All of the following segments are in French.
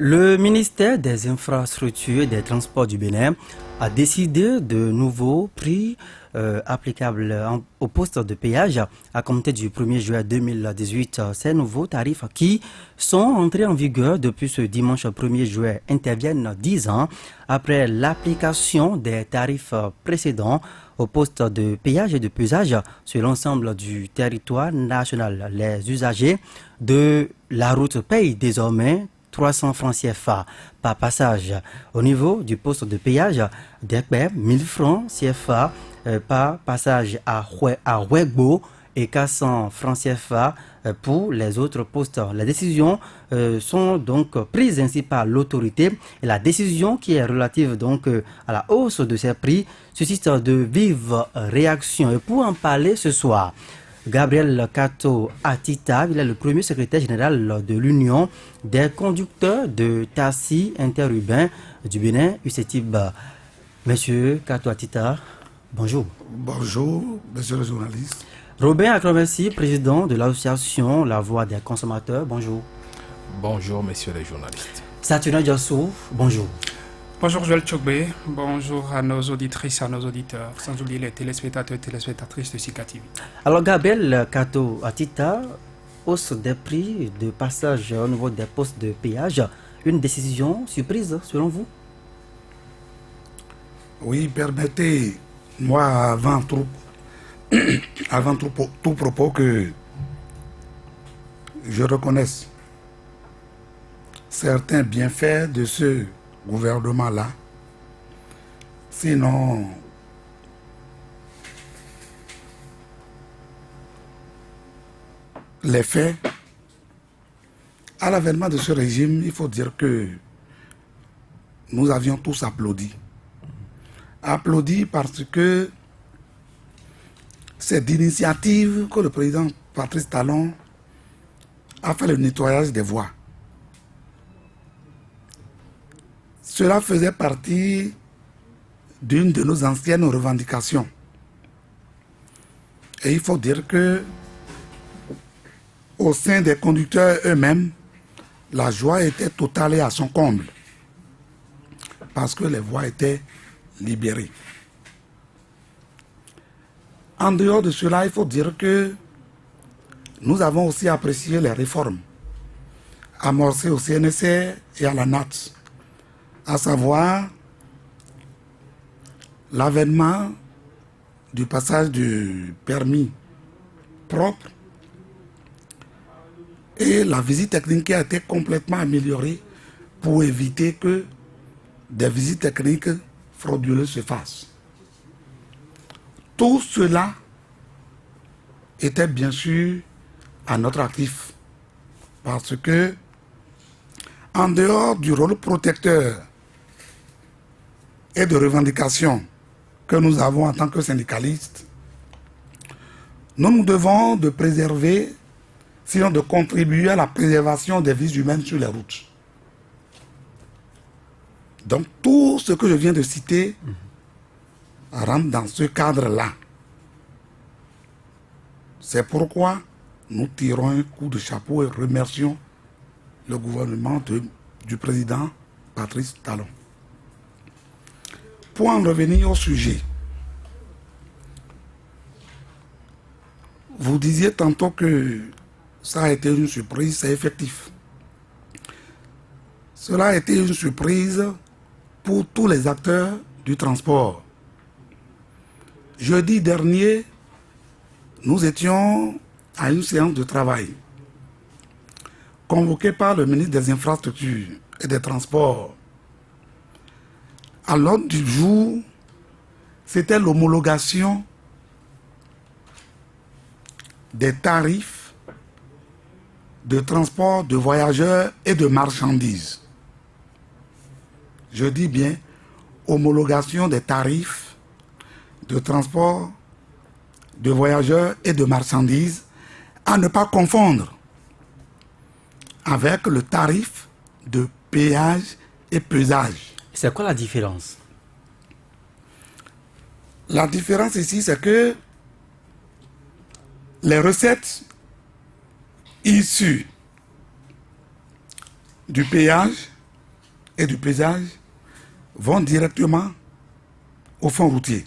Le ministère des Infrastructures et des Transports du Bénin a décidé de nouveaux prix applicables au poste de péage à compter du 1er juillet 2018. Ces nouveaux tarifs qui sont entrés en vigueur depuis ce dimanche 1er juillet interviennent 10 ans après l'application des tarifs précédents au poste de péage et de pesage sur l'ensemble du territoire national. Les usagers de la route payent désormais 300 francs CFA par passage. Au niveau du poste de péage d'Ekbeb, 1000 francs CFA par passage à Ouegbo et 400 francs CFA pour les autres postes. Les décisions sont donc prises ainsi par l'autorité et la décision qui est relative donc à la hausse de ces prix suscite de vives réactions. Et pour en parler ce soir, Gabriel Kato Atita, il est le premier secrétaire général de l'Union des conducteurs de taxi interurbains du Bénin, UCETIB. Monsieur Kato Atita, bonjour. Bonjour, monsieur le journaliste. Robin Akromessi, président de l'association La Voix des consommateurs, bonjour. Bonjour, messieurs les journalistes. Saturnin Diassou, bonjour. Bonjour Joël Tchokbe, bonjour à nos auditrices, à nos auditeurs, sans oublier les téléspectateurs et téléspectatrices de Sika TV. Alors Gabriel Kato Atita, hausse des prix de passage au niveau des postes de péage, une décision surprise selon vous? Oui, permettez-moi avant tout propos que je reconnaisse certains bienfaits de ce gouvernement-là. Sinon, les faits, à l'avènement de ce régime, il faut dire que nous avions tous applaudi. Applaudi parce que c'est d'initiative que le président Patrice Talon a fait le nettoyage des voies. Cela faisait partie d'une de nos anciennes revendications. Et il faut dire que, au sein des conducteurs eux-mêmes, la joie était totale et à son comble, parce que les voies étaient libérées. En dehors de cela, il faut dire que nous avons aussi apprécié les réformes amorcées au CNSR et à la NAT, à savoir l'avènement du passage du permis propre et la visite technique qui a été complètement améliorée pour éviter que des visites techniques frauduleuses se fassent. Tout cela était bien sûr à notre actif parce que, en dehors du rôle protecteur et de revendication que nous avons en tant que syndicalistes, nous nous devons de préserver, sinon de contribuer à la préservation des vies humaines sur les routes. Donc tout ce que je viens de citer rentre dans ce cadre-là. C'est pourquoi nous tirons un coup de chapeau et remercions le gouvernement du président Patrice Talon. Pour en revenir au sujet, vous disiez tantôt que ça a été une surprise, c'est effectif. Cela a été une surprise pour tous les acteurs du transport. Jeudi dernier, nous étions à une séance de travail convoquée par le ministre des Infrastructures et des Transports. À l'ordre du jour, c'était l'homologation des tarifs de transport de voyageurs et de marchandises. Je dis bien homologation des tarifs de transport de voyageurs et de marchandises, à ne pas confondre avec le tarif de péage et pesage. C'est quoi la différence? La différence ici, c'est que les recettes issues du péage et du paysage vont directement au fonds routier.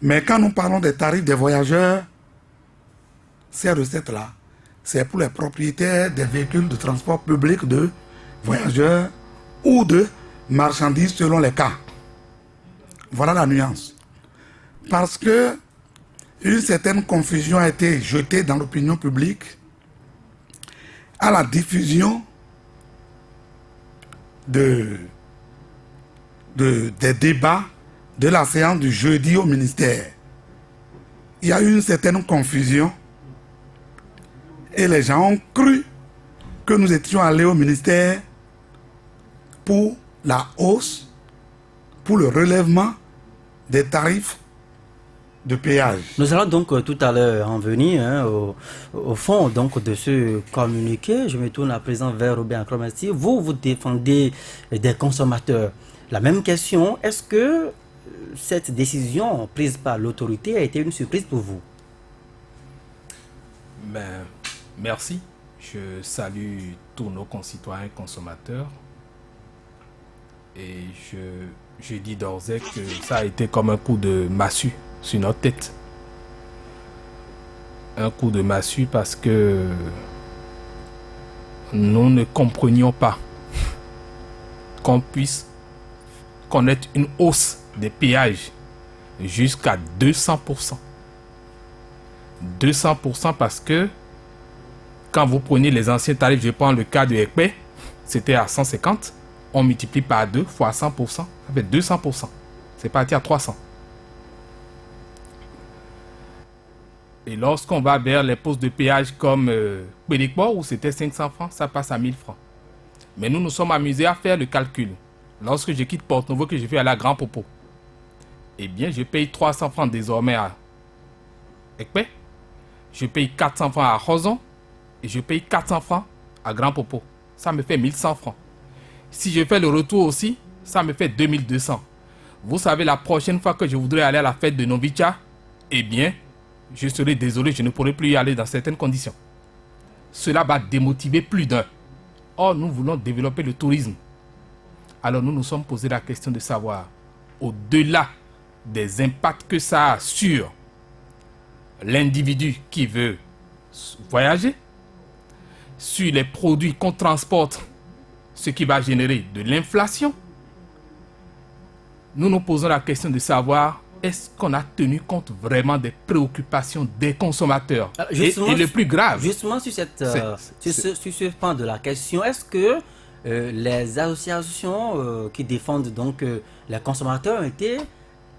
Mais quand nous parlons des tarifs des voyageurs, ces recettes-là, c'est pour les propriétaires des véhicules de transport public de voyageurs ou de marchandises selon les cas. Voilà la nuance. Parce que une certaine confusion a été jetée dans l'opinion publique à la diffusion des débats de la séance du jeudi au ministère. Il y a eu une certaine confusion et les gens ont cru que nous étions allés au ministère pour la hausse, pour le relèvement des tarifs de péage. Nous allons donc tout à l'heure en venir au fond donc, de ce communiqué. Je me tourne à présent vers Robert Akromati. Vous défendez des consommateurs. La même question, est-ce que cette décision prise par l'autorité a été une surprise pour vous? Ben, merci. Je salue tous nos concitoyens consommateurs. Et je dis d'ores que ça a été comme un coup de massue sur notre tête. Un coup de massue parce que nous ne comprenions pas qu'on puisse connaître une hausse des péages jusqu'à 200%. 200% parce que quand vous prenez les anciens tarifs, je prends le cas de Ekpe, c'était à 150, on multiplie par 2 fois 100%, ça fait 200%. C'est parti à 300. Et lorsqu'on va vers les postes de péage comme Pédicport, où c'était 500 francs, ça passe à 1000 francs. Mais nous nous sommes amusés à faire le calcul. Lorsque je quitte Porte-Nouveau, que je vais aller à Grand Popo, eh bien, je paye 300 francs désormais à Ekpe. Je paye 400 francs à Roson. Et je paye 400 francs à Grand Popo. Ça me fait 1100 francs. Si je fais le retour aussi, ça me fait 2200. Vous savez, la prochaine fois que je voudrais aller à la fête de Novicha, eh bien, je serai désolé, je ne pourrai plus y aller dans certaines conditions. Cela va démotiver plus d'un. Or, nous voulons développer le tourisme. Alors, nous nous sommes posé la question de savoir, au-delà des impacts que ça a sur l'individu qui veut voyager, sur les produits qu'on transporte, ce qui va générer de l'inflation, nous nous posons la question de savoir est-ce qu'on a tenu compte vraiment des préoccupations des consommateurs. Et le plus grave. Justement, sur ce point de la question, est-ce que les associations qui défendent donc les consommateurs ont été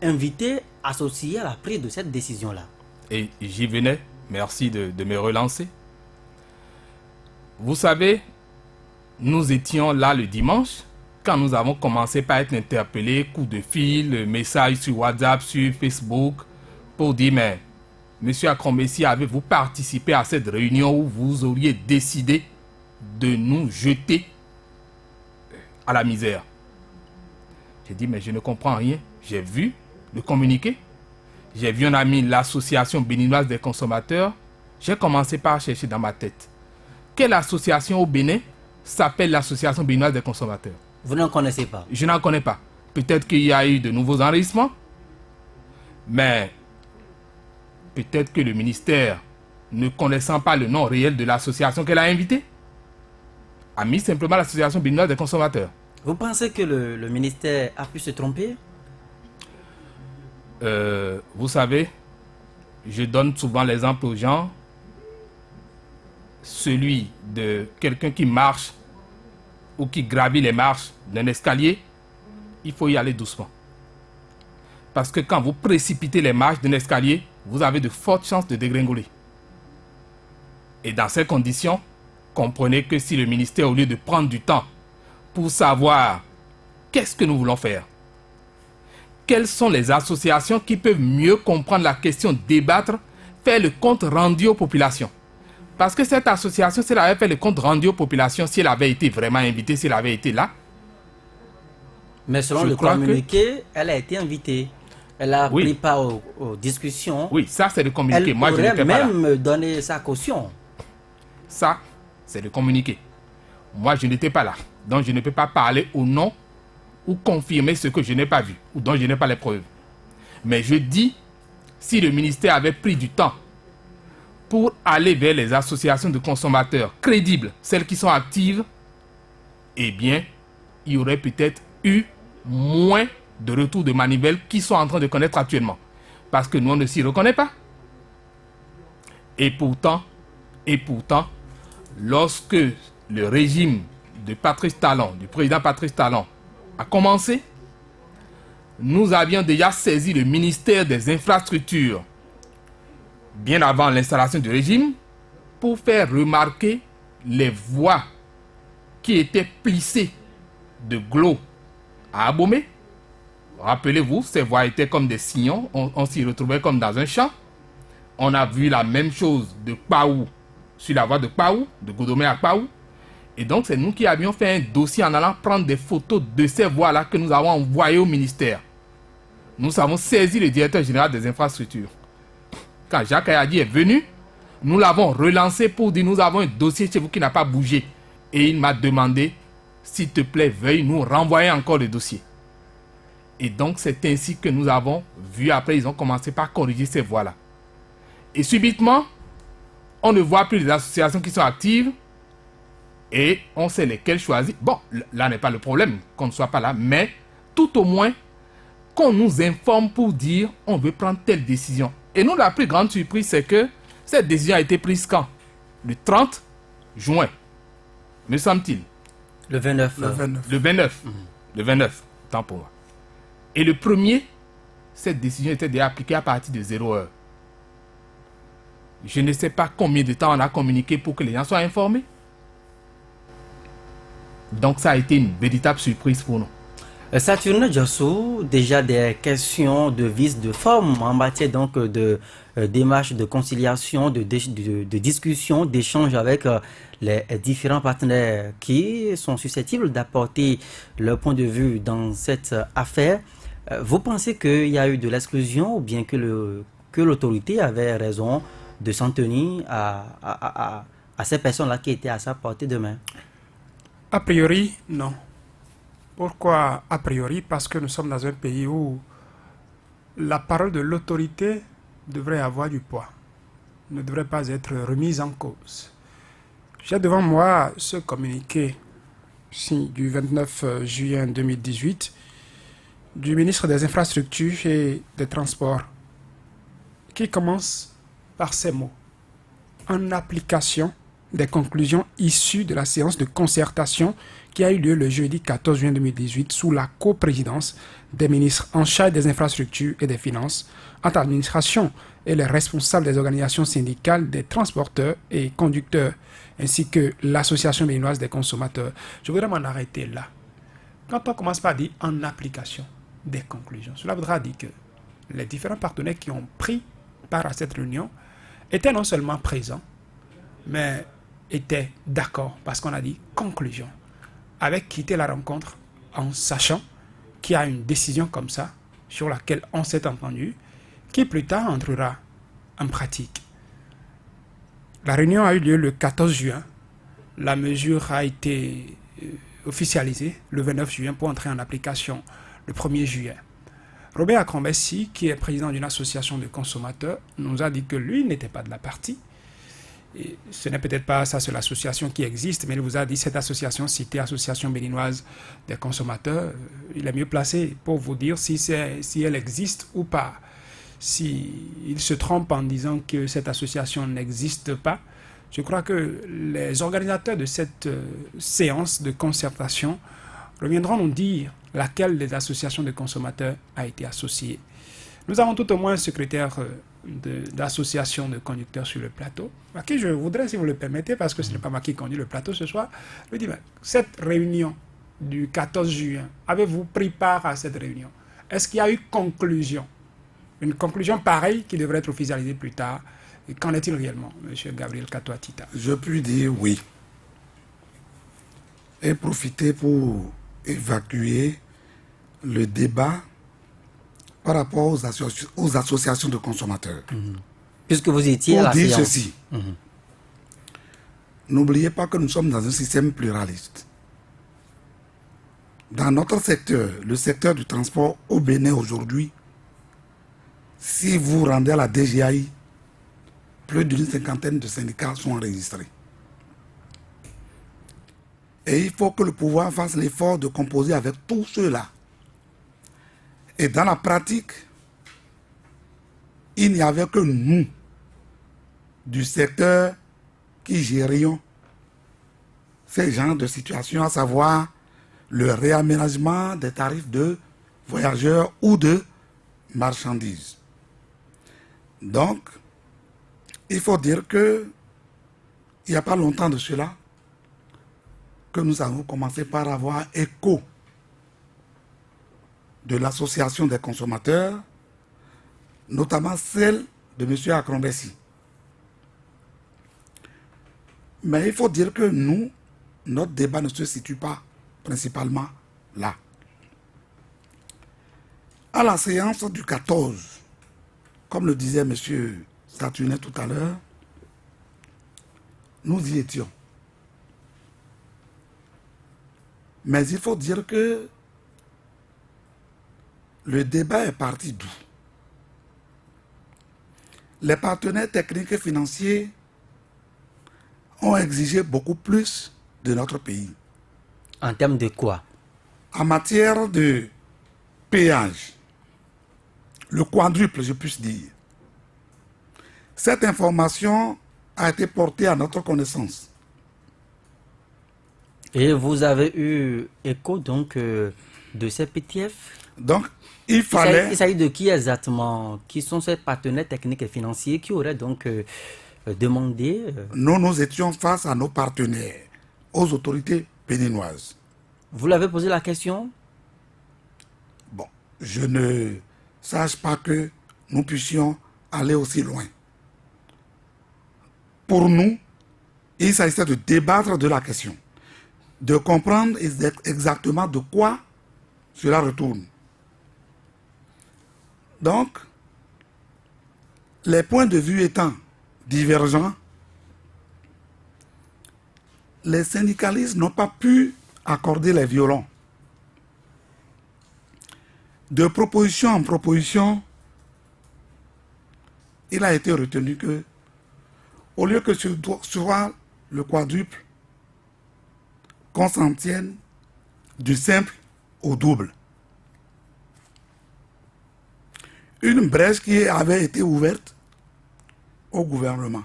invitées, associées à la prise de cette décision-là? Et j'y venais, merci de me relancer. Vous savez, nous étions là le dimanche, quand nous avons commencé par être interpellés, coups de fil, messages sur WhatsApp, sur Facebook, pour dire, mais, Monsieur Akromati, avez-vous participé à cette réunion où vous auriez décidé de nous jeter à la misère? J'ai dit, mais je ne comprends rien. J'ai vu le communiqué. J'ai vu un ami, l'association béninoise des consommateurs. J'ai commencé par chercher dans ma tête. Quelle association au Bénin s'appelle l'association béninoise des consommateurs? Vous n'en connaissez pas? Je n'en connais pas. Peut-être qu'il y a eu de nouveaux enregistrements. Mais peut-être que le ministère, ne connaissant pas le nom réel de l'association qu'elle a invitée, a mis simplement l'association béninoise des consommateurs. Vous pensez que le ministère a pu se tromper? Vous savez, je donne souvent l'exemple aux gens, celui de quelqu'un qui marche ou qui gravit les marches d'un escalier, il faut y aller doucement. Parce que quand vous précipitez les marches d'un escalier, vous avez de fortes chances de dégringoler. Et dans ces conditions, comprenez que si le ministère, au lieu de prendre du temps pour savoir qu'est-ce que nous voulons faire, quelles sont les associations qui peuvent mieux comprendre la question, débattre, faire le compte rendu aux populations. Parce que cette association, si elle avait fait le compte rendu aux populations, si elle avait été vraiment invitée, si elle avait été là. Mais selon le communiqué, elle a été invitée. Elle a pris part aux discussions. Oui, ça c'est le communiqué. Elle pourrait même donner sa caution. Ça, c'est le communiqué. Moi, je n'étais pas là. Donc, je ne peux pas parler au nom ou confirmer ce que je n'ai pas vu ou dont je n'ai pas les preuves. Mais je dis, si le ministère avait pris du temps pour aller vers les associations de consommateurs crédibles, celles qui sont actives, eh bien, il y aurait peut-être eu moins de retours de manivelles qui sont en train de connaître actuellement. Parce que nous, on ne s'y reconnaît pas. Et pourtant, lorsque le régime de Patrice Talon, du président Patrice Talon, a commencé, nous avions déjà saisi le ministère des Infrastructures bien avant l'installation du régime pour faire remarquer les voies qui étaient plissées de Glo à Abomey. Rappelez-vous, ces voies étaient comme des sillons, on s'y retrouvait comme dans un champ. On a vu la même chose de Kpaou, sur la voie de Kpaou, de Godomé à Kpaou. Et donc, c'est nous qui avions fait un dossier en allant prendre des photos de ces voies-là que nous avons envoyées au ministère. Nous avons saisi le directeur général des infrastructures. Quand Jacques Ayadi est venu, nous l'avons relancé pour dire nous avons un dossier chez vous qui n'a pas bougé. Et il m'a demandé, s'il te plaît, veuille nous renvoyer encore le dossier. Et donc, c'est ainsi que nous avons vu. Après, ils ont commencé par corriger ces voies-là. Et subitement, on ne voit plus les associations qui sont actives. Et on sait lesquelles choisir. Bon, là n'est pas le problème qu'on ne soit pas là. Mais tout au moins, qu'on nous informe pour dire on veut prendre telle décision. Et nous, la plus grande surprise, c'est que cette décision a été prise quand? Le 30 juin, me semble-t-il. Le 29. Le 29. Le 29, tant pour moi. Et le premier, cette décision était déjà appliquée à partir de 0 heure. Je ne sais pas combien de temps on a communiqué pour que les gens soient informés. Donc ça a été une véritable surprise pour nous. Saturne Diossou, déjà des questions de vice de forme en matière donc de démarche de conciliation, de discussion, d'échange avec les différents partenaires qui sont susceptibles d'apporter leur point de vue dans cette affaire. Vous pensez qu'il y a eu de l'exclusion ou bien que l'autorité avait raison de s'en tenir à ces personnes-là qui étaient à sa portée de main? A priori, non. Pourquoi a priori? Parce que nous sommes dans un pays où la parole de l'autorité devrait avoir du poids, ne devrait pas être remise en cause. J'ai devant moi ce communiqué du 29 juillet 2018 du ministre des Infrastructures et des Transports qui commence par ces mots. En application des conclusions issues de la séance de concertation qui a eu lieu le jeudi 14 juin 2018 sous la coprésidence des ministres en charge des infrastructures et des finances, entre l'administration et les responsables des organisations syndicales des transporteurs et conducteurs, ainsi que l'Association béninoise des consommateurs. Je voudrais m'en arrêter là. Quand on commence par dire en application des conclusions, cela voudra dire que les différents partenaires qui ont pris part à cette réunion étaient non seulement présents, mais étaient d'accord, parce qu'on a dit conclusion, avec quitté la rencontre en sachant qu'il y a une décision comme ça, sur laquelle on s'est entendu, qui plus tard entrera en pratique. La réunion a eu lieu le 14 juin. La mesure a été officialisée le 29 juin pour entrer en application le 1er juillet. Robert Akrombessi, qui est président d'une association de consommateurs, nous a dit que lui n'était pas de la partie. Et ce n'est peut-être pas ça, c'est l'association qui existe, mais il vous a dit cette association, citée Association béninoise des consommateurs, il est mieux placé pour vous dire si elle existe ou pas. S'il se trompe en disant que cette association n'existe pas, je crois que les organisateurs de cette séance de concertation reviendront nous dire laquelle des associations de consommateurs a été associée. Nous avons tout au moins un secrétaire d'association de conducteurs sur le plateau, à qui je voudrais, si vous le permettez, parce que ce n'est pas moi qui conduis le plateau ce soir, lui dire, cette réunion du 14 juin, avez-vous pris part à cette réunion? Est-ce qu'il y a eu conclusion? Une conclusion pareille qui devrait être officialisée plus tard. Et qu'en est-il réellement, M. Gabriel Katoatita? Je puis dire oui. Et profiter pour évacuer le débat par rapport aux associations de consommateurs. Puisque vous étiez à pour la dire séance. ceci. n'oubliez pas que nous sommes dans un système pluraliste. Dans notre secteur, le secteur du transport au Bénin aujourd'hui, si vous rendez à la DGAI, plus d'une cinquantaine de syndicats sont enregistrés. Et il faut que le pouvoir fasse l'effort de composer avec tous ceux-là. Et dans la pratique, il n'y avait que nous, du secteur, qui gérions ces genres de situations, à savoir le réaménagement des tarifs de voyageurs ou de marchandises. Donc, il faut dire que il n'y a pas longtemps de cela que nous avons commencé par avoir écho de l'association des consommateurs, notamment celle de M. Akrombessi. Mais il faut dire que nous, notre débat ne se situe pas principalement là. À la séance du 14, comme le disait M. Statunet tout à l'heure, nous y étions. Mais il faut dire que le débat est parti d'où? Les partenaires techniques et financiers ont exigé beaucoup plus de notre pays. En termes de quoi? En matière de péage, le quadruple, je puisse dire. Cette information a été portée à notre connaissance. Et vous avez eu écho donc de ces PTF? Donc, il fallait... Il s'agit de qui exactement? Qui sont ces partenaires techniques et financiers qui auraient donc demandé... Nous étions face à nos partenaires, aux autorités béninoises. Vous l'avez posé la question? Bon, je ne sache pas que nous puissions aller aussi loin. Pour nous, il s'agissait de débattre de la question, de comprendre exactement de quoi cela retourne. Donc, les points de vue étant divergents, les syndicalistes n'ont pas pu accorder les violons. De proposition en proposition, il a été retenu que, au lieu que ce soit le quadruple, qu'on s'en tienne du simple au double. Une brèche qui avait été ouverte au gouvernement.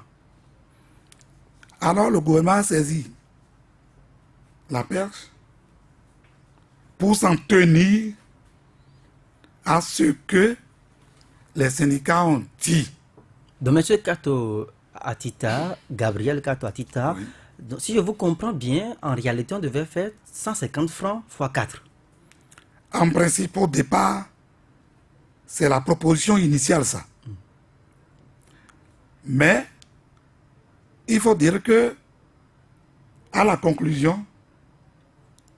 Alors le gouvernement a saisi la perche pour s'en tenir à ce que les syndicats ont dit. Donc, M. Kato Atita, Gabriel Kato Atita, Oui. donc, si je vous comprends bien, en réalité, on devait faire 150 francs x 4. En principe, au départ, c'est la proposition initiale, ça. Mais, il faut dire que, à la conclusion,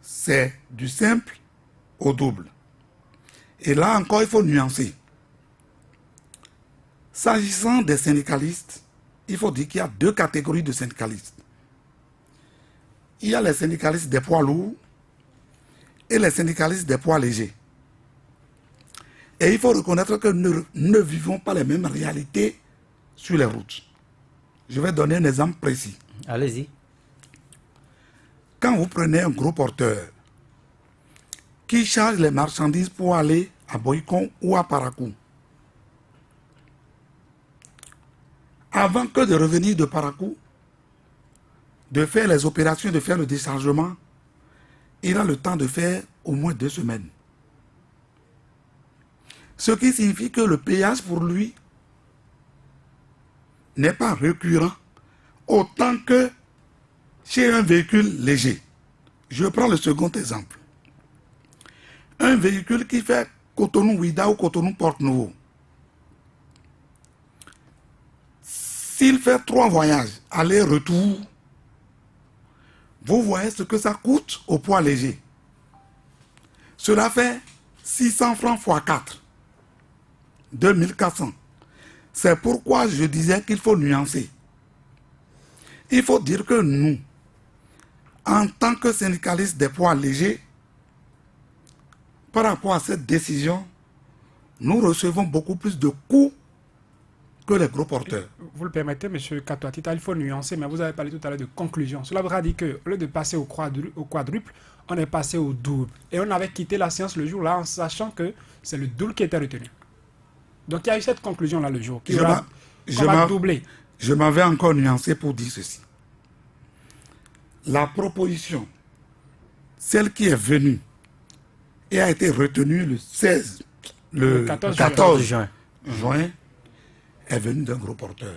c'est du simple au double. Et là encore, il faut nuancer. S'agissant des syndicalistes, il faut dire qu'il y a deux catégories de syndicalistes. Il y a les syndicalistes des poids lourds et les syndicalistes des poids légers. Et il faut reconnaître que nous ne vivons pas les mêmes réalités sur les routes. Je vais donner un exemple précis. Allez-y. Quand vous prenez un gros porteur qui charge les marchandises pour aller à Boycon ou à Parakou, avant que de revenir de Parakou, de faire les opérations, de faire le déchargement, il a le temps de faire au moins 2 semaines. Ce qui signifie que le péage pour lui n'est pas récurrent autant que chez un véhicule léger. Je prends le second exemple. Un véhicule qui fait Cotonou-Ouida ou Cotonou-Porte-Nouveau. S'il fait 3 voyages, aller-retour, vous voyez ce que ça coûte au poids léger. Cela fait 600 francs x 4. 2400. C'est pourquoi je disais qu'il faut nuancer. Il faut dire que nous, en tant que syndicalistes des poids légers, par rapport à cette décision, nous recevons beaucoup plus de coûts que les gros porteurs. Vous le permettez, M. Katoatita, il faut nuancer, mais vous avez parlé tout à l'heure de conclusion. Cela voudra dire qu'au lieu de passer au quadruple, on est passé au double. Et on avait quitté la séance le jour-là en sachant que c'est le double qui était retenu. Donc il y a eu cette conclusion-là le jour, qui va doubler. Je m'avais encore nuancé pour dire ceci. La proposition, celle qui est venue et a été retenue le 14 juin, est venue d'un gros porteur.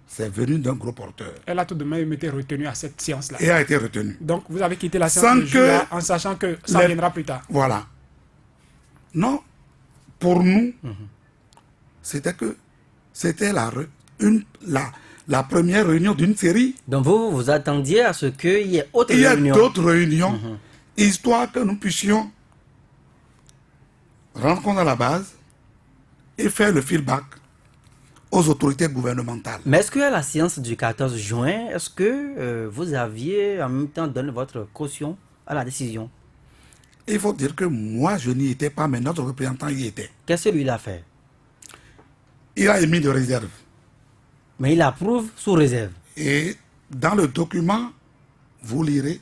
C'est venu d'un gros porteur. Elle a tout de même été retenue à cette séance-là. Et a été retenue. Donc vous avez quitté la séance le jour-là en sachant que ça viendra plus tard. Voilà. Non, pour nous, c'était la première réunion d'une série. Donc vous attendiez à ce qu'il y ait autre Il y a réunions. d'autres réunions, histoire que nous puissions rendre compte à la base et faire le feedback aux autorités gouvernementales. Mais est-ce qu'à la séance du 14 juin, est-ce que vous aviez en même temps donné votre caution à la décision? Il faut dire que moi, je n'y étais pas, mais notre représentant y était. Qu'est-ce que lui a fait? Il a émis de réserve. Mais il approuve sous réserve. Et dans le document, vous lirez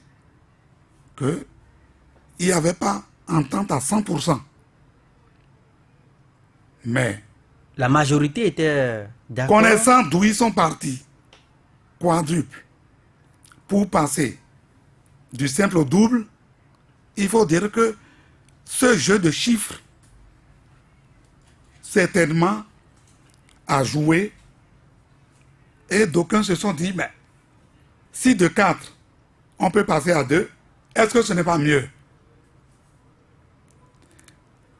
qu'il n'y avait pas entente à 100%. Mais, La majorité était d'accord. connaissant d'où ils sont partis, quadruple, pour passer du simple au double, il faut dire que ce jeu de chiffres, certainement, a joué. Et d'aucuns se sont dit, mais si de 4, on peut passer à 2, est-ce que ce n'est pas mieux?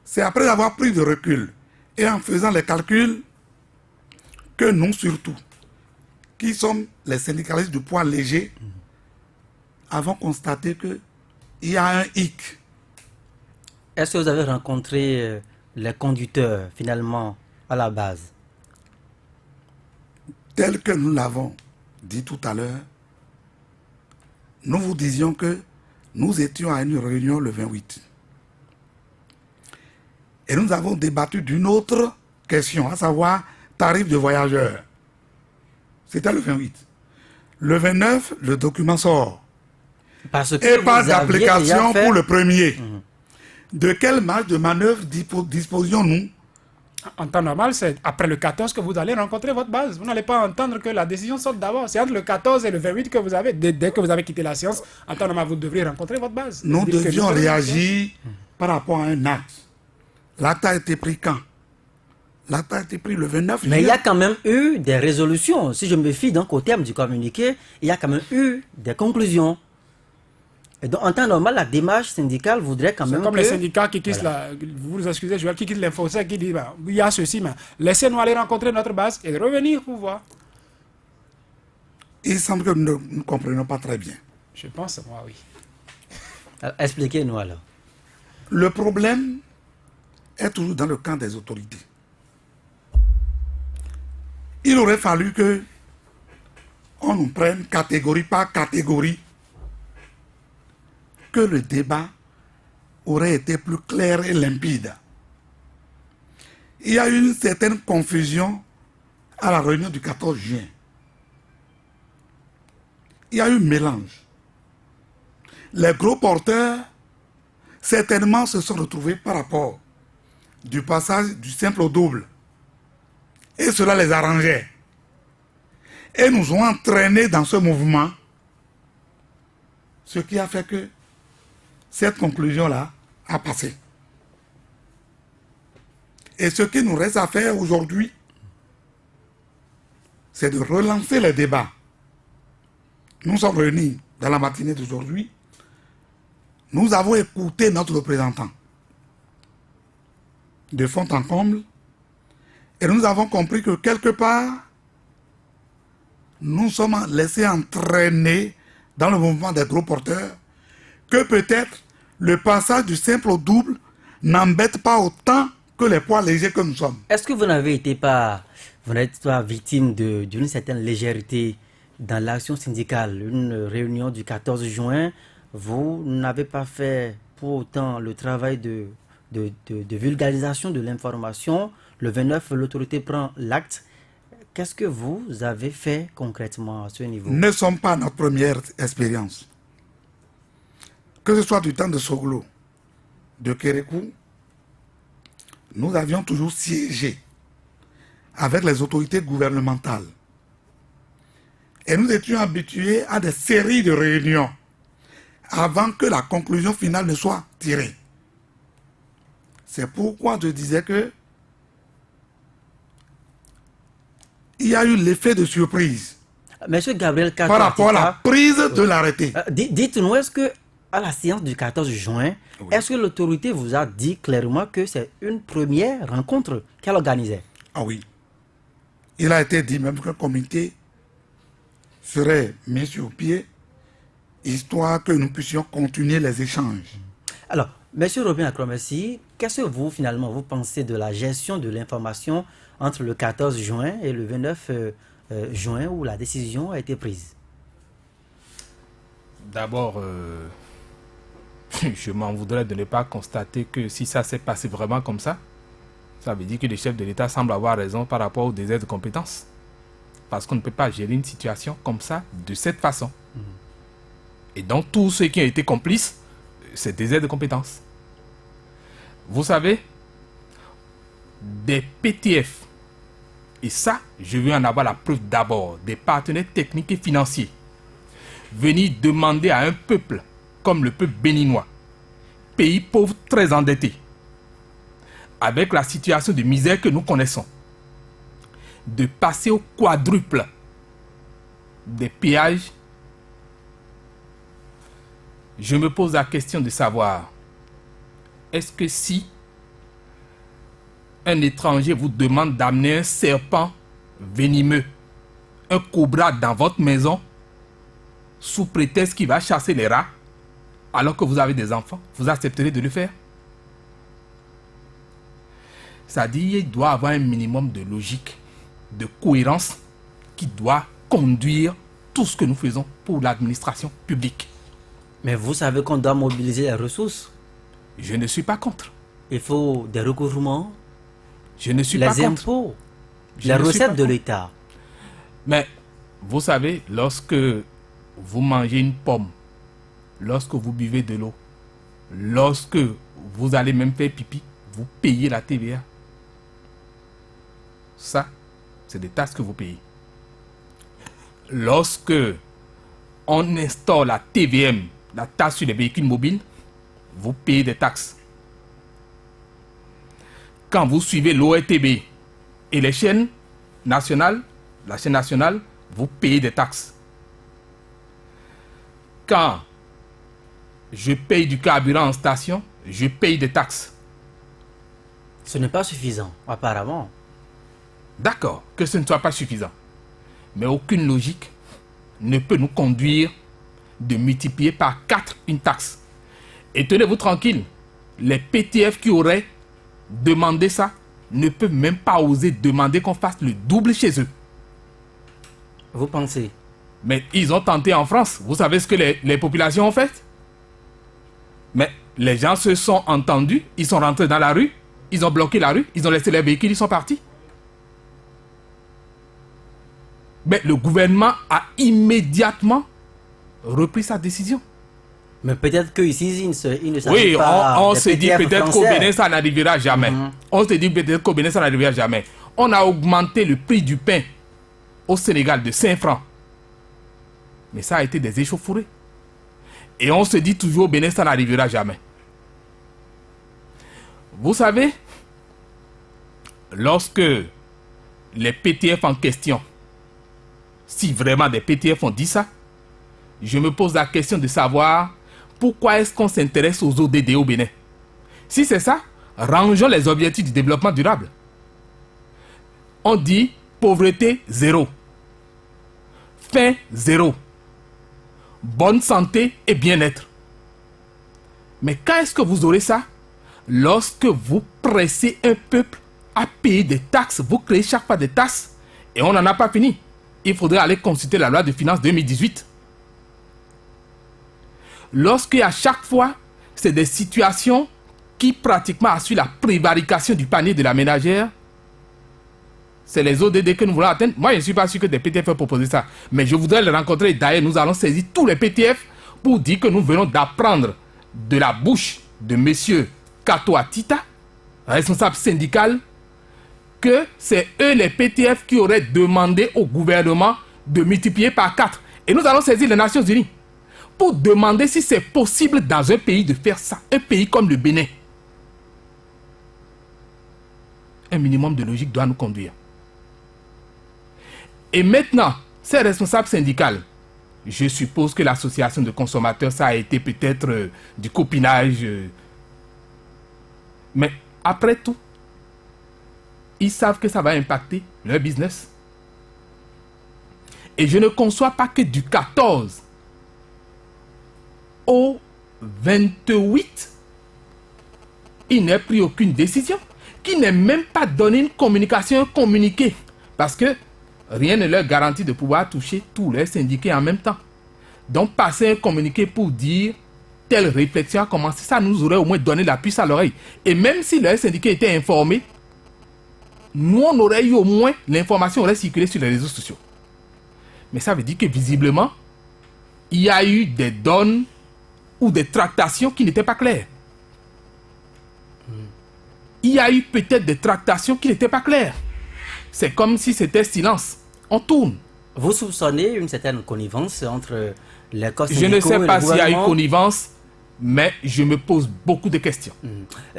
C'est après avoir pris de recul et en faisant les calculs que nous surtout, qui sommes les syndicalistes du poids léger, avons constaté qu'il y a un hic. Est-ce que vous avez rencontré les conducteurs finalement à la base? Tel que nous l'avons dit tout à l'heure, nous vous disions que nous étions à une réunion le 28. Et nous avons débattu d'une autre question, à savoir tarif de voyageurs. C'était le 28. Le 29, le document sort. Parce que Et pas vous aviez d'application déjà fait- pour le premier. De quelle marge de manœuvre disposions-nous? En temps normal, c'est après le 14 que vous allez rencontrer votre base. Vous n'allez pas entendre que la décision sorte d'abord. C'est entre le 14 et le 28 que vous avez, dès que vous avez quitté la séance, en temps normal, vous devriez rencontrer votre base. Nous Dire que devions nous- réagir par rapport à un acte. L'acte a été pris quand? L'acte a été pris le 29 Mais il y juillet. a quand même eu des résolutions. Si je me fie donc au terme du communiqué, il y a quand même eu des conclusions. Et donc, en temps normal, la démarche syndicale voudrait quand C'est même comme que... les syndicats qui quittent vous vous excusez, Joël, qui quittent l'Infosec, qui disent, bah, il y a ceci, mais laissez-nous aller rencontrer notre base et revenir pour voir. Il semble que nous ne comprenons pas très bien. Je pense, moi, oui. Expliquez-nous alors. Le problème est toujours dans le camp des autorités. Il aurait fallu que on nous prenne catégorie par catégorie, que le débat aurait été plus clair et limpide. Il y a eu une certaine confusion à la réunion du 14 juin. Il y a eu mélange. Les gros porteurs, certainement, se sont retrouvés par rapport du passage du simple au double. Et cela les arrangeait. Et nous ont entraînés dans ce mouvement, ce qui a fait que cette conclusion-là a passé. Et ce qui nous reste à faire aujourd'hui, c'est de relancer le débat. Nous sommes réunis dans la matinée d'aujourd'hui. Nous avons écouté notre représentant de fond en comble et nous avons compris que quelque part, nous sommes laissés entraîner dans le mouvement des gros porteurs, que peut-être le passage du simple au double n'embête pas autant que les poids légers que nous sommes. Est-ce que vous n'êtes pas victime d'une certaine légèreté dans l'action syndicale, une réunion du 14 juin, vous n'avez pas fait pour autant le travail de vulgarisation de l'information. Le 29, l'autorité prend l'acte. Qu'est-ce que vous avez fait concrètement à ce niveau? Ne sommes pas notre première expérience. Que ce soit du temps de Soglo, de Kérékou, nous avions toujours siégé avec les autorités gouvernementales. Et nous étions habitués à des séries de réunions avant que la conclusion finale ne soit tirée. C'est pourquoi je disais que il y a eu l'effet de surprise Monsieur Gabriel par rapport à la prise de l'arrêté. Dites-nous, est-ce que à la séance du 14 juin, Oui. est-ce que l'autorité vous a dit clairement que c'est une première rencontre qu'elle organisait? Ah oui. Il a été dit même qu'un comité serait mis sur pied, histoire que nous puissions continuer les échanges. Alors, Monsieur Robin Akromessi, qu'est-ce que vous, finalement, vous pensez de la gestion de l'information entre le 14 juin et le 29 juin où la décision a été prise? D'abord, je m'en voudrais de ne pas constater que si ça s'est passé vraiment comme ça veut dire que le chef de l'État semble avoir raison par rapport au désert de compétences. Parce qu'on ne peut pas gérer une situation comme ça, de cette façon. Et donc, tous ceux qui ont été complices, c'est désert de compétences. Vous savez, des PTF, et ça, je veux en avoir la preuve d'abord, des partenaires techniques et financiers, venir demander à un peuple, comme le peuple béninois, pays pauvre très endetté, avec la situation de misère que nous connaissons, de passer au quadruple des péages. Je me pose la question de savoir, est-ce que si un étranger vous demande d'amener un serpent venimeux, un cobra dans votre maison, sous prétexte qu'il va chasser les rats, alors que vous avez des enfants, vous accepterez de le faire? C'est-à-dire qu'il doit avoir un minimum de logique, de cohérence qui doit conduire tout ce que nous faisons pour l'administration publique. Mais vous savez qu'on doit mobiliser les ressources. Je ne suis pas contre. Il faut des recouvrements, Je ne suis pas les contre. impôts, Je les ne suis recettes pas de contre. l'État. Mais vous savez, lorsque vous mangez une pomme, lorsque vous buvez de l'eau, lorsque vous allez même faire pipi, vous payez la TVA. Ça, c'est des taxes que vous payez. Lorsque on instaure la TVM, la taxe sur les véhicules mobiles, vous payez des taxes. Quand vous suivez l'ORTB et les chaînes nationales, la chaîne nationale, vous payez des taxes. Quand je paye du carburant en station, je paye des taxes. Ce n'est pas suffisant, apparemment. D'accord, que ce ne soit pas suffisant. Mais aucune logique ne peut nous conduire de multiplier par 4 une taxe. Et tenez-vous tranquille, les PTF qui auraient demandé ça ne peuvent même pas oser demander qu'on fasse le double chez eux. Vous pensez? Mais ils ont tenté en France. Vous savez ce que les populations ont fait? Mais les gens se sont entendus, ils sont rentrés dans la rue, ils ont bloqué la rue, ils ont laissé les véhicules, ils sont partis. Mais le gouvernement a immédiatement repris sa décision. Mais peut-être qu'ici, il ne s'agit Oui, pas on des s'est dit PTF peut-être qu'au français. Bénin, ça n'arrivera jamais. On s'est dit peut-être qu'au Bénin, ça n'arrivera jamais. On a augmenté le prix du pain au Sénégal de 5 francs. Mais ça a été des échauffourées. Et on se dit toujours au Bénin, ça n'arrivera jamais. Vous savez, lorsque les PTF en question, si vraiment des PTF ont dit ça, je me pose la question de savoir pourquoi est-ce qu'on s'intéresse aux ODD au Bénin. Si c'est ça, rangeons les objectifs du développement durable. On dit pauvreté zéro, faim zéro, bonne santé et bien-être. Mais quand est-ce que vous aurez ça? Lorsque vous pressez un peuple à payer des taxes, vous créez chaque fois des taxes et on n'en a pas fini. il faudrait aller consulter la loi de finances 2018. Lorsque à chaque fois, c'est des situations qui pratiquement assurent la prévarication du panier de la ménagère, c'est les ODD que nous voulons atteindre. Moi, je ne suis pas sûr que des PTF aient proposé ça. Mais je voudrais les rencontrer. D'ailleurs, nous allons saisir tous les PTF pour dire que nous venons d'apprendre de la bouche de M. Kato Atita, responsable syndical, que c'est eux les PTF qui auraient demandé au gouvernement de multiplier par 4. Et nous allons saisir les Nations Unies pour demander si c'est possible dans un pays de faire ça. Un pays comme le Bénin. Un minimum de logique doit nous conduire. Et maintenant, ces responsables syndicaux, je suppose que l'association de consommateurs, ça a été peut-être du copinage. Mais après tout, ils savent que ça va impacter leur business. Et je ne conçois pas que du 14 au 28, il n'ait pris aucune décision, qu'il n'ait même pas donné une communication, un communiqué. Parce que rien ne leur garantit de pouvoir toucher tous les syndiqués en même temps. Donc, passer un communiqué pour dire telle réflexion a commencé, ça nous aurait au moins donné la puce à l'oreille. Et même si les syndiqués étaient informés, nous, on aurait eu au moins, l'information aurait circulé sur les réseaux sociaux. Mais ça veut dire que visiblement, il y a eu des donnes ou des tractations qui n'étaient pas claires. Il y a eu peut-être des tractations qui n'étaient pas claires. C'est comme si c'était silence. On tourne. Vous soupçonnez une certaine connivence entre les corps Je syndicaux ne sais et pas le s'il y a eu gouvernement? connivence, mais je me pose beaucoup de questions.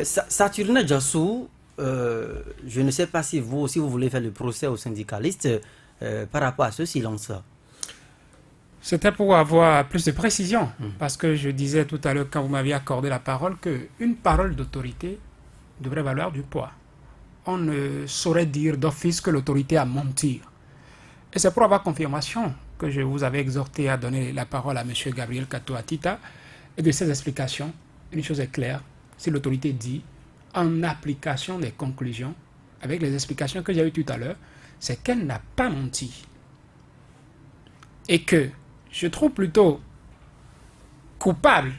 Saturnin Djassou, je ne sais pas si vous aussi vous voulez faire le procès aux syndicalistes par rapport à ce silence. C'était pour avoir plus de précision, parce que je disais tout à l'heure, quand vous m'aviez accordé la parole, qu'une parole d'autorité devrait valoir du poids. On ne saurait dire d'office que l'autorité a menti. Et c'est pour avoir confirmation que je vous avais exhorté à donner la parole à M. Gabriel Kato Atita. Et de ses explications, une chose est claire, si l'autorité dit, en application des conclusions, avec les explications que j'ai eues tout à l'heure, c'est qu'elle n'a pas menti. Et que je trouve plutôt coupable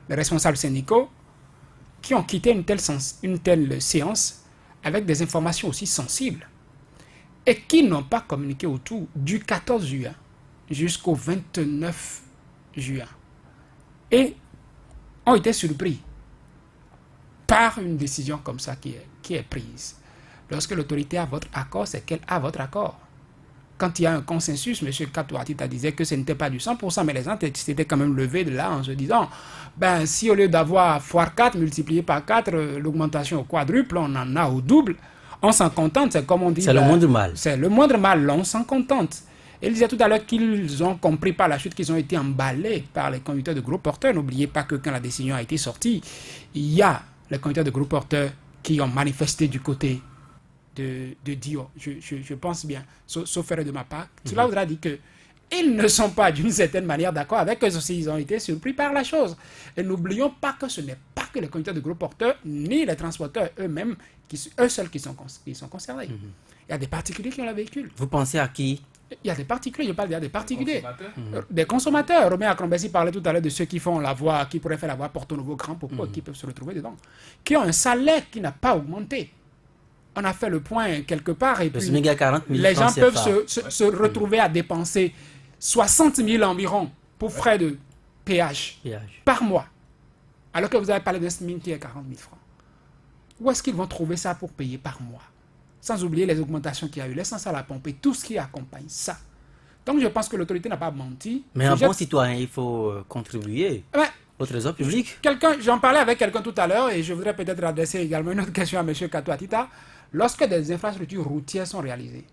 les responsables syndicaux qui ont quitté une telle séance avec des informations aussi sensibles et qui n'ont pas communiqué autour du 14 juin jusqu'au 29 juin et ont été surpris par une décision comme ça qui est prise. Lorsque l'autorité a votre accord, c'est qu'elle a votre accord. Quand il y a un consensus, M. Kato Atita disait que ce n'était pas du 100%, mais les gens s'étaient quand même levés de là en se disant, ben, si au lieu d'avoir x4 multiplié par 4, l'augmentation au quadruple, on en a au double, on s'en contente, c'est comme on dit. C'est le moindre mal. C'est le moindre mal, on s'en contente. Et il disait tout à l'heure qu'ils ont compris par la chute qu'ils ont été emballés par les conducteurs de gros porteurs. N'oubliez pas que quand la décision a été sortie, il y a les conducteurs de gros porteurs qui ont manifesté du côté de Dio, je pense bien, sauf erreur de ma part. Cela voudra dire qu'ils ne sont pas d'une certaine manière d'accord avec eux aussi, ils ont été surpris par la chose. Et n'oublions pas que ce n'est pas que les conducteurs de gros porteurs, ni les transporteurs eux-mêmes, eux seuls qui sont concernés. Il y a des particuliers qui ont le véhicule. Vous pensez à qui? Il y a des particuliers, je parle des particuliers. Des consommateurs. Romain Acrombessi parlait tout à l'heure de ceux qui font la voie, qui pourraient faire la voie Porto Novo Grand Popo, qui peuvent se retrouver dedans, qui ont un salaire qui n'a pas augmenté. On a fait le point quelque part et puis les gens peuvent se retrouver à dépenser 60 000 environ pour frais de péage par mois. Alors que vous avez parlé d'un SMIC qui est 40 000 francs. Où est-ce qu'ils vont trouver ça pour payer par mois? Sans oublier les augmentations qu'il y a eu, l'essence à la pompe et tout ce qui accompagne ça. Donc je pense que l'autorité n'a pas menti. Mais un bon citoyen, il faut contribuer au trésor public. J'en parlais avec quelqu'un tout à l'heure et je voudrais peut-être adresser également une autre question à M. Kato Atita. Lorsque des infrastructures routières sont réalisées,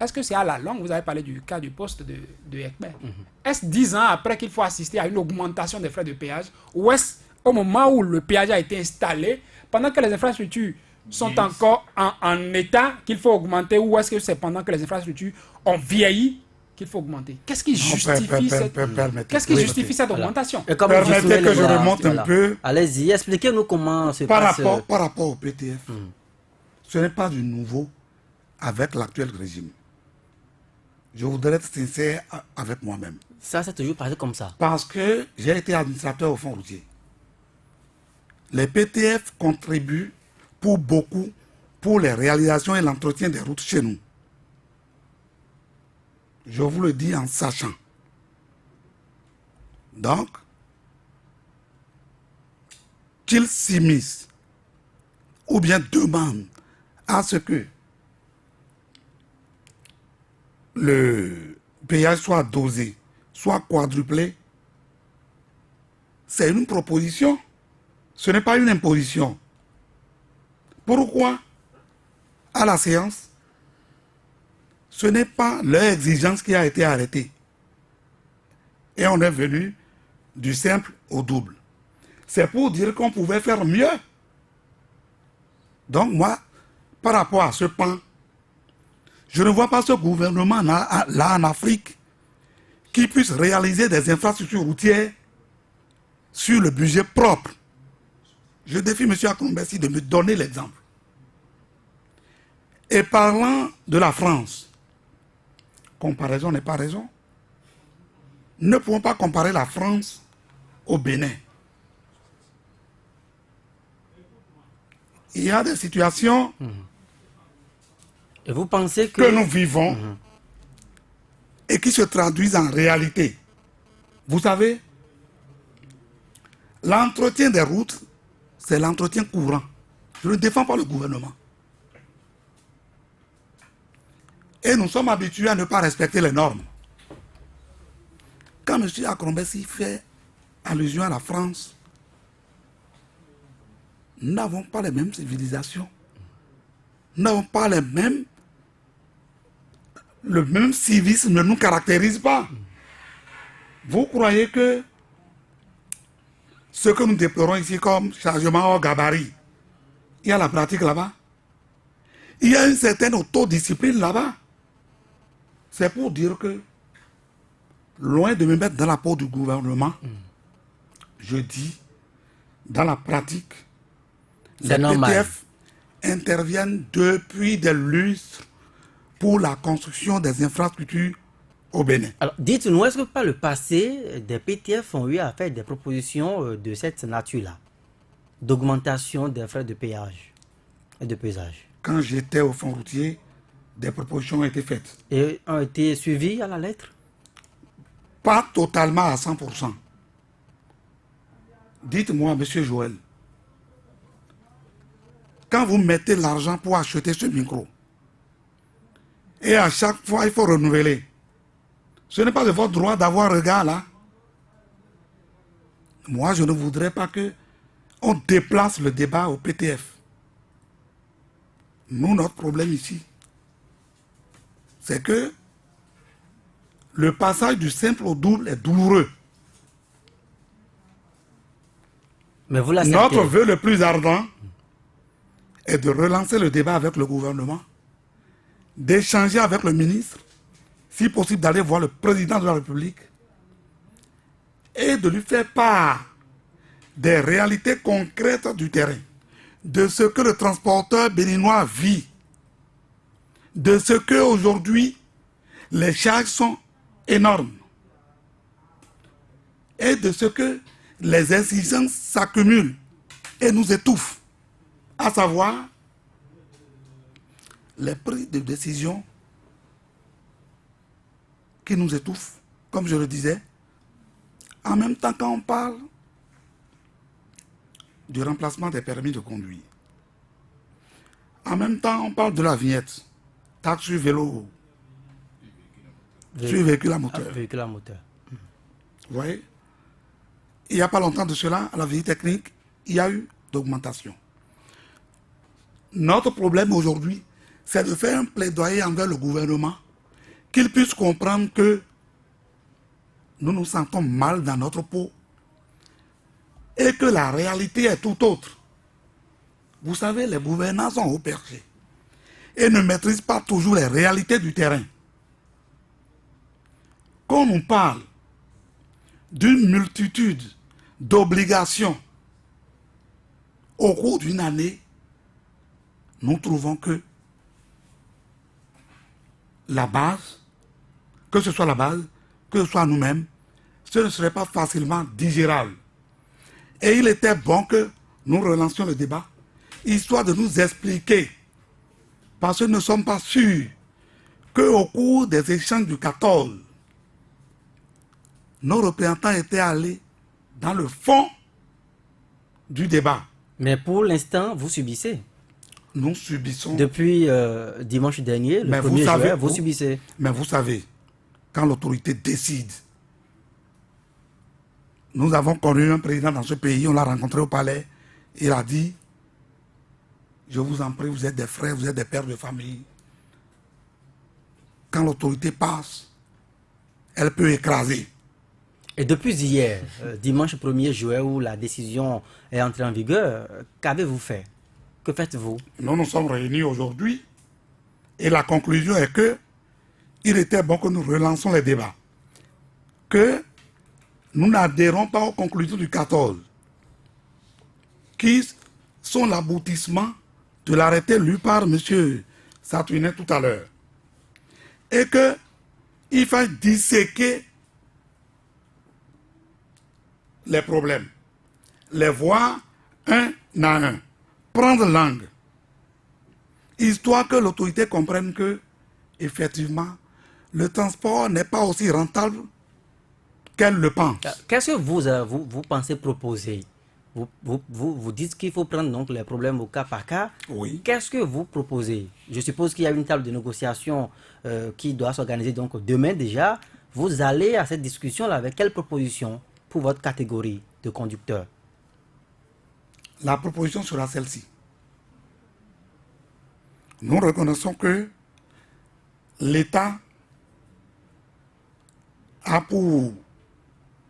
est-ce que c'est à la longue, vous avez parlé du cas du poste de Ekmer, est-ce 10 ans après qu'il faut assister à une augmentation des frais de péage, ou est-ce au moment où le péage a été installé, pendant que les infrastructures sont encore en état qu'il faut augmenter, ou est-ce que c'est pendant que les infrastructures ont vieilli qu'il faut augmenter? Qu'est-ce qui justifie cette augmentation? Permettez que je remonte un peu. Allez-y, expliquez-nous comment se passe... Par rapport au PTF, ce n'est pas du nouveau avec l'actuel régime. je voudrais être sincère avec moi-même. Ça, c'est toujours passé comme ça. Parce que j'ai été administrateur au fonds routier. Les PTF contribuent pour beaucoup pour les réalisations et l'entretien des routes chez nous. Je vous le dis en sachant. Donc, qu'ils s'immiscent ou bien demandent à ce que le péage soit dosé, soit quadruplé, c'est une proposition. Ce n'est pas une imposition. Pourquoi, à la séance, ce n'est pas leur exigence qui a été arrêtée. Et on est venu du simple au double. C'est pour dire qu'on pouvait faire mieux. Donc moi, par rapport à ce pan, je ne vois pas ce gouvernement là en Afrique qui puisse réaliser des infrastructures routières sur le budget propre. Je défie M. Akombesi de me donner l'exemple. Et parlant de la France, comparaison n'est pas raison. Ne pouvons pas comparer la France au Bénin. Il y a des situations Et vous pensez que nous vivons et qui se traduisent en réalité. Vous savez, l'entretien des routes, c'est l'entretien courant. Je ne défends pas le gouvernement. Et nous sommes habitués à ne pas respecter les normes. Quand M. Akombesi fait allusion à la France, nous n'avons pas les mêmes civilisations. Nous n'avons pas le même civisme ne nous caractérise pas. Vous croyez que ce que nous déplorons ici comme chargement hors gabarit, il y a la pratique là-bas? Il y a une certaine autodiscipline là-bas. C'est pour dire que, loin de me mettre dans la peau du gouvernement, je dis, dans la pratique, les PTF interviennent depuis des lustres pour la construction des infrastructures au Bénin. Alors, dites-nous, est-ce que par le passé, des PTF ont eu à faire des propositions de cette nature-là, d'augmentation des frais de péage et de pesage? Quand j'étais au fonds routier, des propositions ont été faites. Et ont été suivies à la lettre? Pas totalement à 100%. Dites-moi, monsieur Joël, quand vous mettez l'argent pour acheter ce micro, et à chaque fois il faut renouveler, ce n'est pas de votre droit d'avoir un regard là. Moi, je ne voudrais pas que on déplace le débat au PTF. Nous, notre problème ici, c'est que le passage du simple au double est douloureux. Mais vous l'acceptez. Notre vœu le plus ardent est de relancer le débat avec le gouvernement, d'échanger avec le ministre, si possible d'aller voir le président de la République et de lui faire part des réalités concrètes du terrain, de ce que le transporteur béninois vit, de ce que aujourd'hui les charges sont énormes et de ce que les exigences s'accumulent et nous étouffent, à savoir les prises de décision qui nous étouffent, comme je le disais. En même temps, quand on parle du remplacement des permis de conduire, en même temps, on parle de la vignette, taxe sur vélo, sur véhicule à moteur. Véhicule à moteur. Vous voyez, il n'y a pas longtemps de cela, à la visite technique, il y a eu d'augmentation. Notre problème aujourd'hui, c'est de faire un plaidoyer envers le gouvernement, qu'il puisse comprendre que nous nous sentons mal dans notre peau et que la réalité est tout autre. Vous savez, les gouvernants sont au perché et ne maîtrisent pas toujours les réalités du terrain. Quand on nous parle d'une multitude d'obligations au cours d'une année, nous trouvons que la base que ce soit la base, que ce soit nous-mêmes, ce ne serait pas facilement digérable. Et il était bon que nous relancions le débat, histoire de nous expliquer, parce que nous ne sommes pas sûrs qu'au cours des échanges du 14, nos représentants étaient allés dans le fond du débat. Mais pour l'instant, vous subissez. Nous subissons. Depuis dimanche dernier, le 1er juillet, vous subissez. Mais vous savez, quand l'autorité décide, nous avons connu un président dans ce pays, on l'a rencontré au palais, il a dit, je vous en prie, vous êtes des frères, vous êtes des pères de famille. Quand l'autorité passe, elle peut écraser. Et depuis hier, dimanche 1er juillet, où la décision est entrée en vigueur, qu'avez-vous fait? Que faites-vous? Nous nous sommes réunis aujourd'hui et la conclusion est que il était bon que nous relançons les débats. Que nous n'adhérons pas aux conclusions du 14, qui sont l'aboutissement de l'arrêté lu par M. Saturnin tout à l'heure. Et qu'il faille disséquer les problèmes, les voir un à un, prendre langue, histoire que l'autorité comprenne que, effectivement, le transport n'est pas aussi rentable qu'elle le pense. Qu'est-ce que vous pensez proposer? Vous dites qu'il faut prendre donc les problèmes au cas par cas. Oui. Qu'est-ce que vous proposez? Je suppose qu'il y a une table de négociation qui doit s'organiser donc demain déjà. Vous allez à cette discussion-là avec quelle proposition pour votre catégorie de conducteurs? La proposition sera celle-ci. Nous reconnaissons que l'État a pour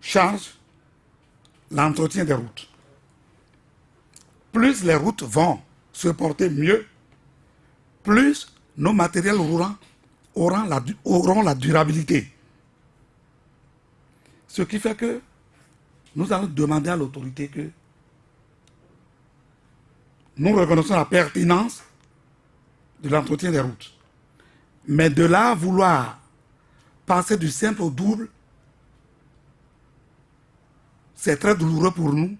charge l'entretien des routes. Plus les routes vont se porter mieux, plus nos matériels auront la durabilité. Ce qui fait que nous allons demander à l'autorité que nous reconnaissons la pertinence de l'entretien des routes. Mais de là à vouloir passer du simple au double, c'est très douloureux pour nous.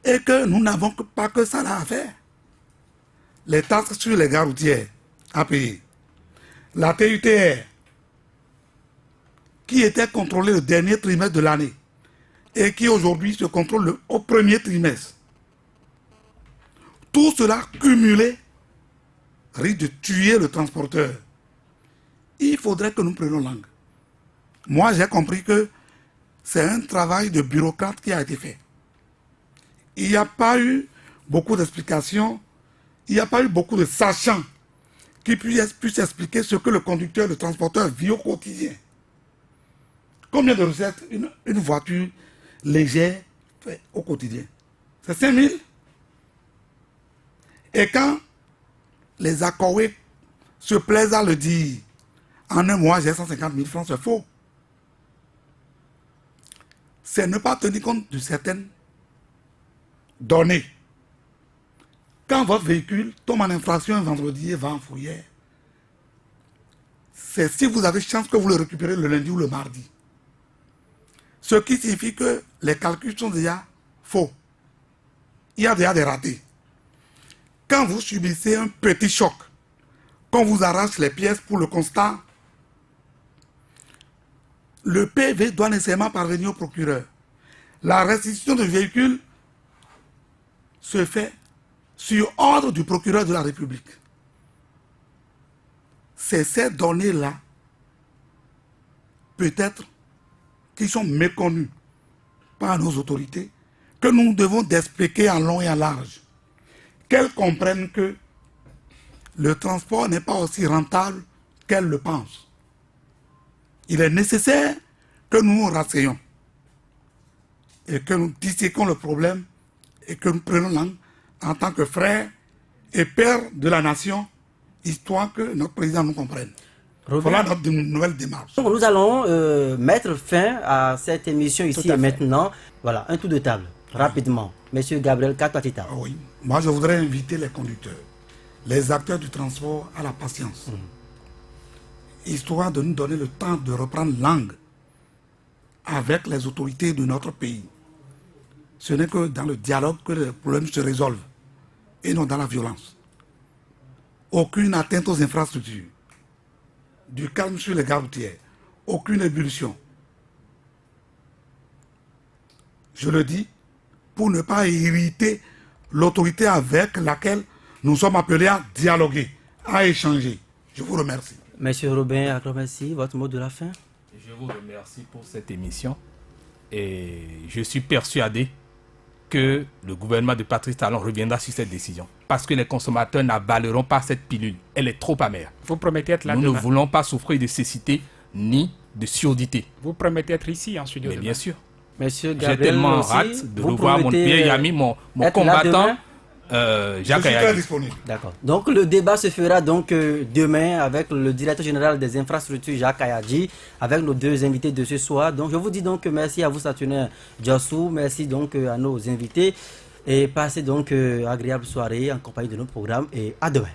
Et que nous n'avons pas que ça là à faire. Les taxes sur les gares routières à payer. La TUTR, qui était contrôlée le dernier trimestre de l'année et qui aujourd'hui se contrôle au premier trimestre. Tout cela cumulé risque de tuer le transporteur. Il faudrait que nous prenions langue. Moi, j'ai compris que c'est un travail de bureaucrate qui a été fait. Il n'y a pas eu beaucoup d'explications, il n'y a pas eu beaucoup de sachants qui puissent expliquer ce que le conducteur, le transporteur vit au quotidien. Combien de recettes une voiture légère fait au quotidien? C'est 5 000. Et quand les Akawé se plaisent à le dire, en un mois j'ai 150 000 francs, c'est faux. C'est ne pas tenir compte de certaines données. Quand votre véhicule tombe en infraction un vendredi et va en fourrière, c'est si vous avez chance que vous le récupérez le lundi ou le mardi. Ce qui signifie que les calculs sont déjà faux. Il y a déjà des ratés. Quand vous subissez un petit choc, qu'on vous arrache les pièces pour le constat, le PV doit nécessairement parvenir au procureur. La restitution du véhicule se fait sur ordre du procureur de la République. C'est ces données-là, peut-être, qui sont méconnues par nos autorités, que nous devons expliquer en long et en large. Qu'elles comprennent que le transport n'est pas aussi rentable qu'elles le pensent. Il est nécessaire que nous nous rasseyions et que nous disséquions le problème et que nous prenions langue en tant que frères et pères de la nation, histoire que notre président nous comprenne. Voilà notre nouvelle démarche. Donc nous allons mettre fin à cette émission ici et maintenant. Voilà, un tour de table, rapidement. Monsieur Gabriel Katwatita. Oui, moi je voudrais inviter les conducteurs, les acteurs du transport à la patience. histoire de nous donner le temps de reprendre langue avec les autorités de notre pays. Ce n'est que dans le dialogue que les problèmes se résolvent et non dans la violence. Aucune atteinte aux infrastructures, du calme sur les gares routières, aucune ébullition. Je le dis pour ne pas irriter l'autorité avec laquelle nous sommes appelés à dialoguer, à échanger. Je vous remercie. Monsieur Robin Akromassi, votre mot de la fin? Je vous remercie pour cette émission et je suis persuadé que le gouvernement de Patrice Talon reviendra sur cette décision parce que les consommateurs n'avaleront pas cette pilule. Elle est trop amère. Vous promettez être là Nous demain. ne voulons pas souffrir de cécité ni de surdité. Vous promettez être ici en studio Mais demain. bien sûr. Monsieur J'ai Gabriel tellement aussi, hâte de vous revoir mon promettez, vieil ami, mon être là combattant, demain? Je Jacques suis très Ayagi. disponible. D'accord. Donc le débat se fera donc demain avec le directeur général des infrastructures Jacques Ayadji, avec nos deux invités de ce soir. Donc je vous dis donc merci à vous Saturnin Djossou, merci donc à nos invités et passez donc agréable soirée en compagnie de nos programmes et à demain.